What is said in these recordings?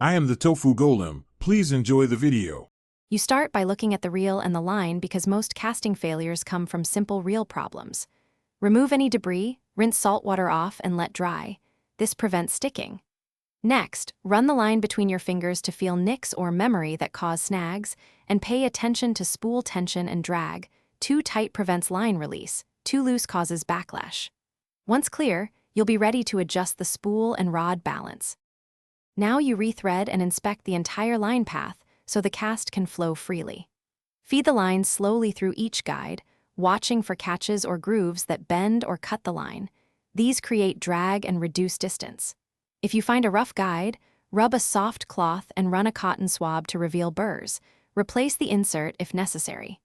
I am the tofu golem. Please enjoy the video. You start by looking at the reel and the line because most casting failures come from simple reel problems. Remove any debris, rinse salt water off, and let dry. This prevents sticking. Next, run the line between your fingers to feel nicks or memory that cause snags, and pay attention to spool tension and drag. Too tight prevents line release, too loose causes backlash. Once clear, you'll be ready to adjust the spool and rod balance. Now you rethread and inspect the entire line path so the cast can flow freely. Feed the line slowly through each guide, watching for catches or grooves that bend or cut the line. These create drag and reduce distance. If you find a rough guide, rub a soft cloth and run a cotton swab to reveal burrs. Replace the insert if necessary.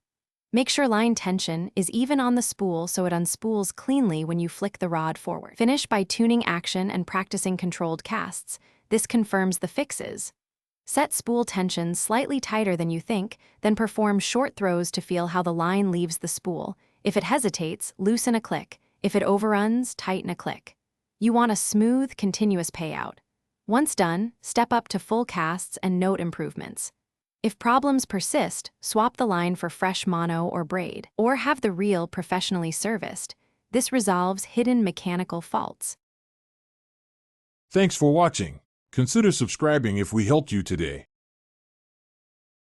Make sure line tension is even on the spool so it unspools cleanly when you flick the rod forward. Finish by tuning action and practicing controlled casts. This confirms the fixes. Set spool tension slightly tighter than you think, then perform short throws to feel how the line leaves the spool. If it hesitates, loosen a click. If it overruns, tighten a click. You want a smooth, continuous payout. Once done, step up to full casts and note improvements. If problems persist, swap the line for fresh mono or braid, or have the reel professionally serviced. This resolves hidden mechanical faults. Thanks for watching. Consider subscribing if we helped you today.